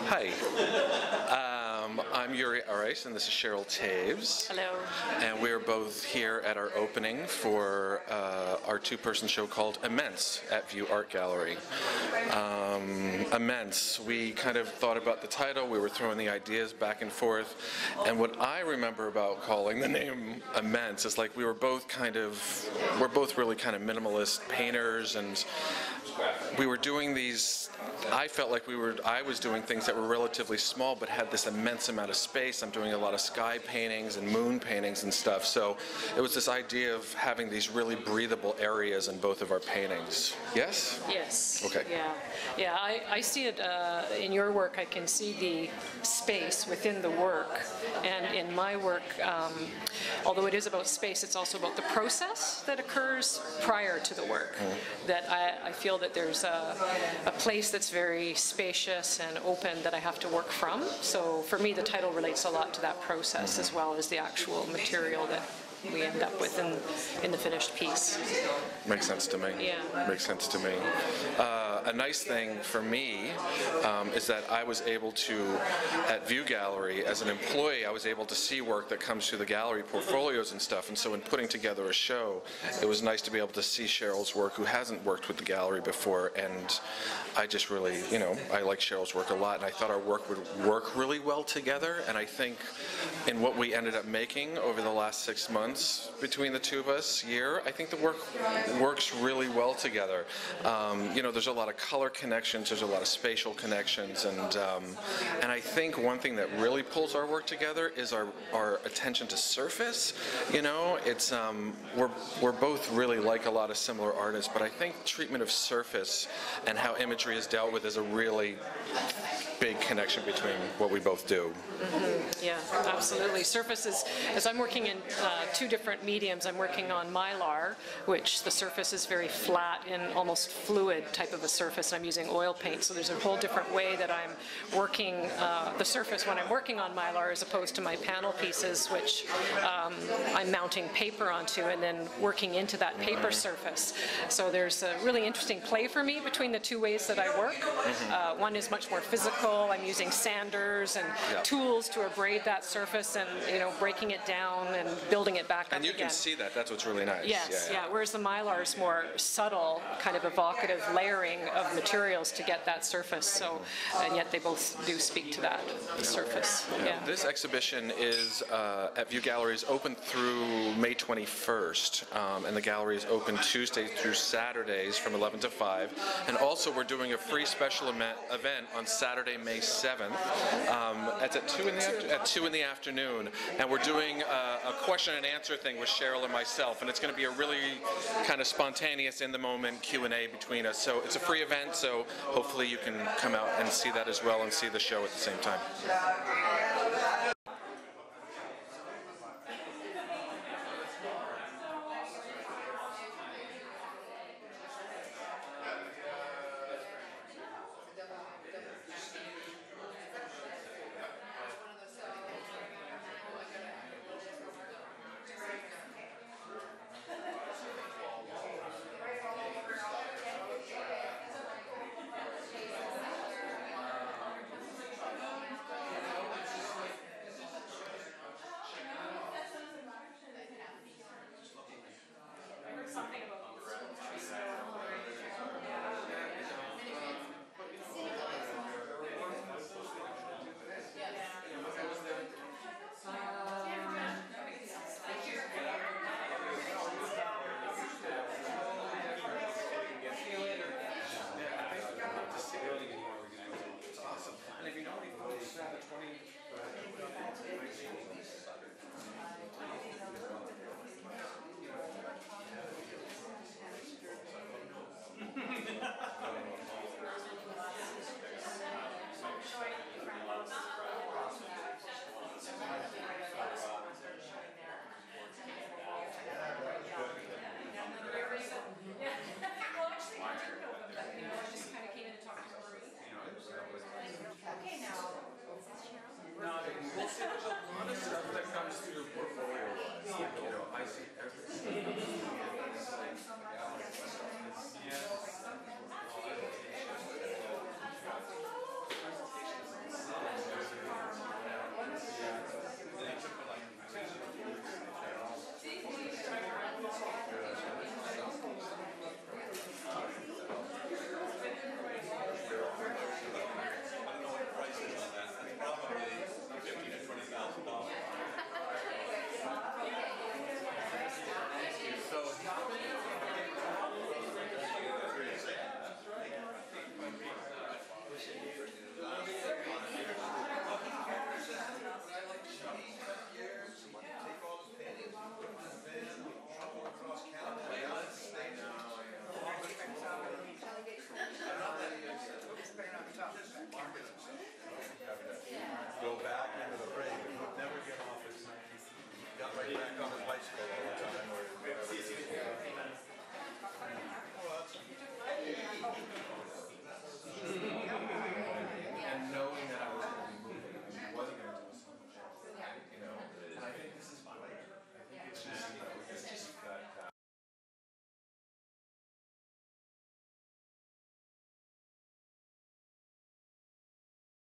Hi, I'm Yuri Arajs and this is Cheryl Taves. Hello. And we're both here at our opening for our two-person show called Immense at View Art Gallery. Immense, we kind of thought about the title, we were throwing the ideas back and forth, and what I remember about calling the name Immense is like we're both really kind of minimalist painters, and we were doing these, I felt like I was doing things that were relatively small but had this immense amount of space. I'm doing a lot of sky paintings and moon paintings and stuff, so it was this idea of having these really breathable areas in both of our paintings. Yes? Yes. Okay. Yeah, I see it in your work. I can see the space within the work, and in my work, although it is about space, it's also about the process that occurs prior to the work. That I feel that there's a place that's very spacious and open that I have to work from. So for me, the title relates a lot to that process as well as the actual material that we end up with in the finished piece. Makes sense to me. Yeah. Makes sense to me. A nice thing for me is that I was able to, at View Gallery, as an employee, I was able to see work that comes through the gallery portfolios and stuff, and so in putting together a show, it was nice to be able to see Cheryl's work, who hasn't worked with the gallery before, and I just really, I like Cheryl's work a lot, and I thought our work would work really well together, and I think in what we ended up making over the last 6 months between the two of us, I think the work works really well together. There's a lot of color connections, there's a lot of spatial connections, and I think one thing that really pulls our work together is our attention to surface. It's we're both really like a lot of similar artists, but I think treatment of surface and how imagery is dealt with is a really big connection between what we both do. Yeah, absolutely. Surfaces, as I'm working in two different mediums, I'm working on Mylar, which the surface is very flat and almost fluid type of a surface. I'm using oil paint, so there's a whole different way that I'm working the surface when I'm working on Mylar as opposed to my panel pieces, which I'm mounting paper onto and then working into that paper surface. So there's a really interesting play for me between the two ways that I work. One is much more physical. I'm using sanders and tools to abrade that surface and breaking it down and building it back up again. And you can see that. That's what's really nice. Yes, yeah. Whereas the Mylar is more subtle, kind of evocative layering of materials to get that surface. So, and yet they both do speak to that surface. Yeah. This exhibition is at View Gallery is open through May 21st, and the gallery is open Tuesdays through Saturdays from 11 to 5. And also we're doing a free special event on Saturday, May 7th. It's at 2 in the afternoon, and we're doing a question and answer thing with Cheryl and myself, and it's going to be a really kind of spontaneous, in-the-moment Q&A between us. So it's a free event, so hopefully you can come out and see that as well and see the show at the same time. We'll see, there's a lot of stuff that comes through the portfolio. I see everything.